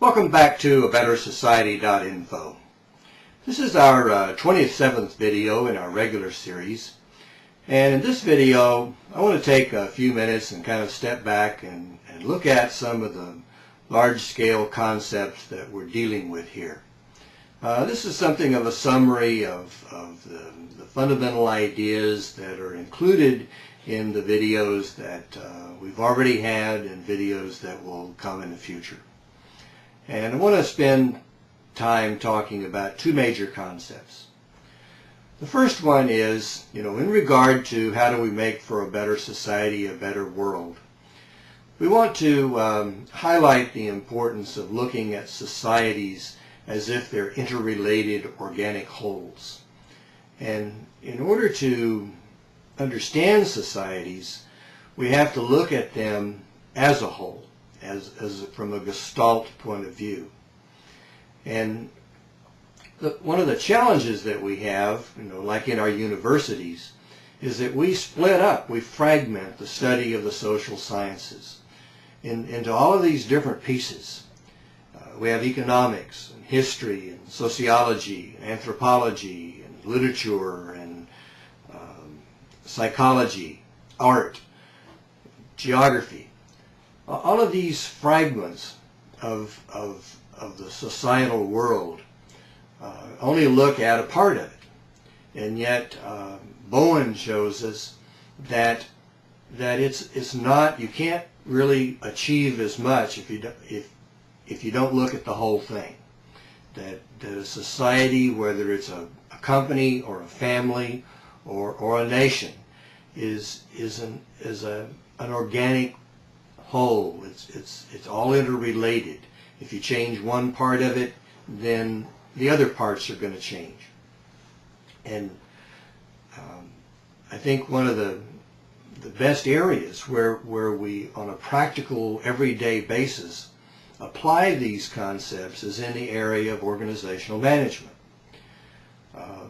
Welcome back to abettersociety.info. This is our 27th video in our regular series, and in this video I want to take a few minutes and kind of step back and look at some of the large-scale concepts that we're dealing with here. This is something of a summary of the fundamental ideas that are included in the videos that we've already had and videos that will come in the future. And I want to spend time talking about two major concepts. The first one is, in regard to how do we make for a better society, a better world. We want to highlight the importance of looking at societies as if they're interrelated organic wholes. And in order to understand societies, we have to look at them as a whole. As from a Gestalt point of view. And one of the challenges that we have, like in our universities, is that we split up, we fragment the study of the social sciences into all of these different pieces. We have economics, and history, and sociology, and anthropology, and literature, and psychology, art, geography. All of these fragments of the societal world only look at a part of it, and yet Bowen shows us that it's not, you can't really achieve as much if you don't look at the whole thing. That a society, whether it's a company or a family or a nation, is an organic whole. It's all interrelated. If you change one part of it, then the other parts are going to change. And I think one of the best areas where we, on a practical, everyday basis, apply these concepts is in the area of organizational management.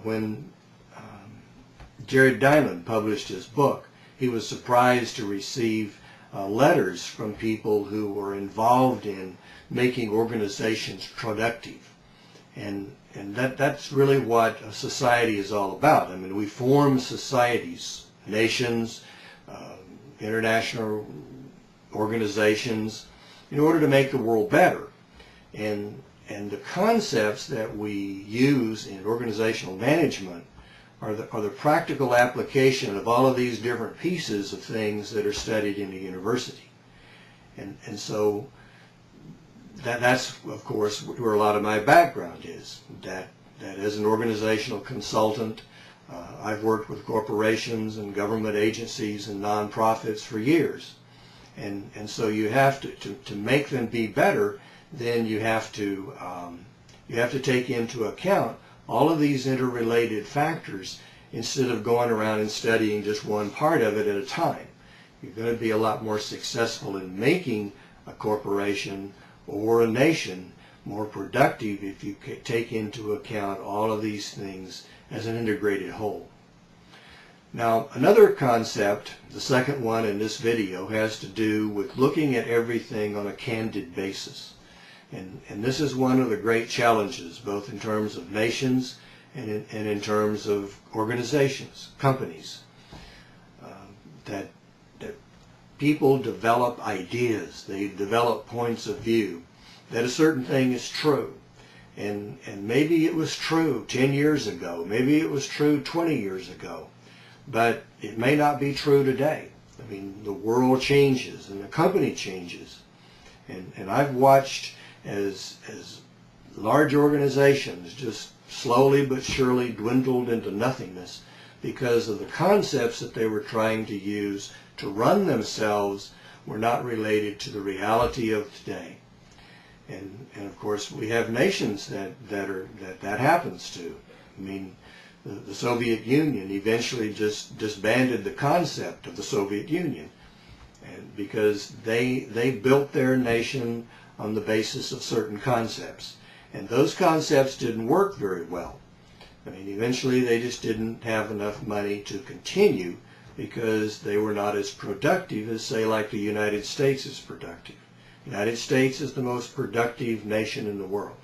When Jared Diamond published his book, he was surprised to receive letters from people who were involved in making organizations productive. And that's really what a society is all about. I mean, we form societies, nations, international organizations, in order to make the world better. And the concepts that we use in organizational management are the practical application of all of these different pieces of things that are studied in the university. And so that's, of course, where a lot of my background is. That as an organizational consultant, I've worked with corporations and government agencies and nonprofits for years. And so you have to make them be better, then you have to take into account all of these interrelated factors instead of going around and studying just one part of it at a time. You're going to be a lot more successful in making a corporation or a nation more productive if you take into account all of these things as an integrated whole. Now, another concept, the second one in this video, has to do with looking at everything on a candid basis. And this is one of the great challenges, both in terms of nations and in terms of organizations, companies, that people develop ideas, they develop points of view, that a certain thing is true. And maybe it was true 10 years ago, maybe it was true 20 years ago, but it may not be true today. I mean, the world changes and the company changes. And I've watched as large organizations just slowly but surely dwindled into nothingness because of the concepts that they were trying to use to run themselves were not related to the reality of today. And of course we have nations that happens to. I mean, the Soviet Union eventually just disbanded the concept of the Soviet Union, and because they built their nation on the basis of certain concepts. And those concepts didn't work very well. I mean, eventually they just didn't have enough money to continue because they were not as productive as, say, like the United States is productive. The United States is the most productive nation in the world.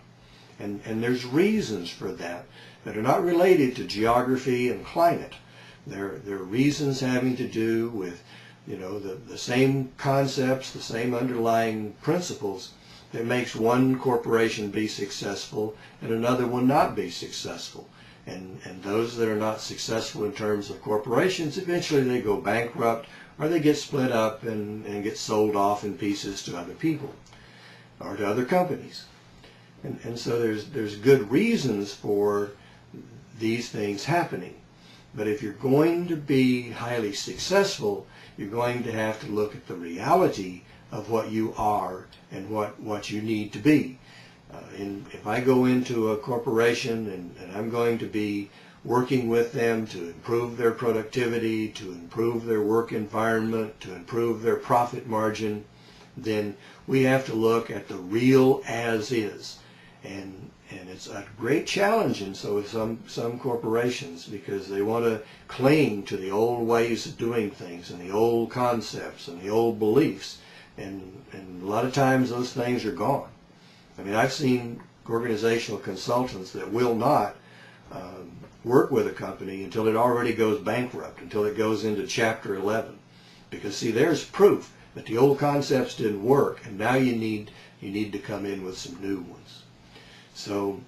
And there's reasons for that that are not related to geography and climate. There are reasons having to do with, the same concepts, the same underlying principles that makes one corporation be successful and another one not be successful. And those that are not successful in terms of corporations, eventually they go bankrupt or they get split up and get sold off in pieces to other people or to other companies. And so there's good reasons for these things happening. But if you're going to be highly successful, you're going to have to look at the reality of what you are and what you need to be. If I go into a corporation and I'm going to be working with them to improve their productivity, to improve their work environment, to improve their profit margin, then we have to look at the real as is. And it's a great challenge in some corporations, because they want to cling to the old ways of doing things and the old concepts and the old beliefs. And a lot of times those things are gone. I mean, I've seen organizational consultants that will not work with a company until it already goes bankrupt, until it goes into Chapter 11. Because, see, there's proof that the old concepts didn't work, and now you need to come in with some new ones. So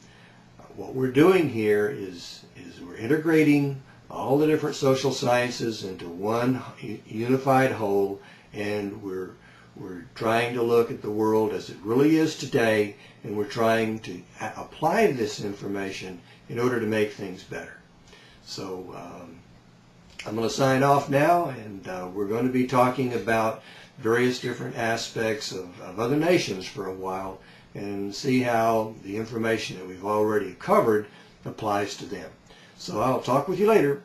what we're doing here is we're integrating all the different social sciences into one unified whole, and we're trying to look at the world as it really is today, and we're trying to apply this information in order to make things better. So I'm going to sign off now, and we're going to be talking about various different aspects of other nations for a while, and see how the information that we've already covered applies to them. So I'll talk with you later.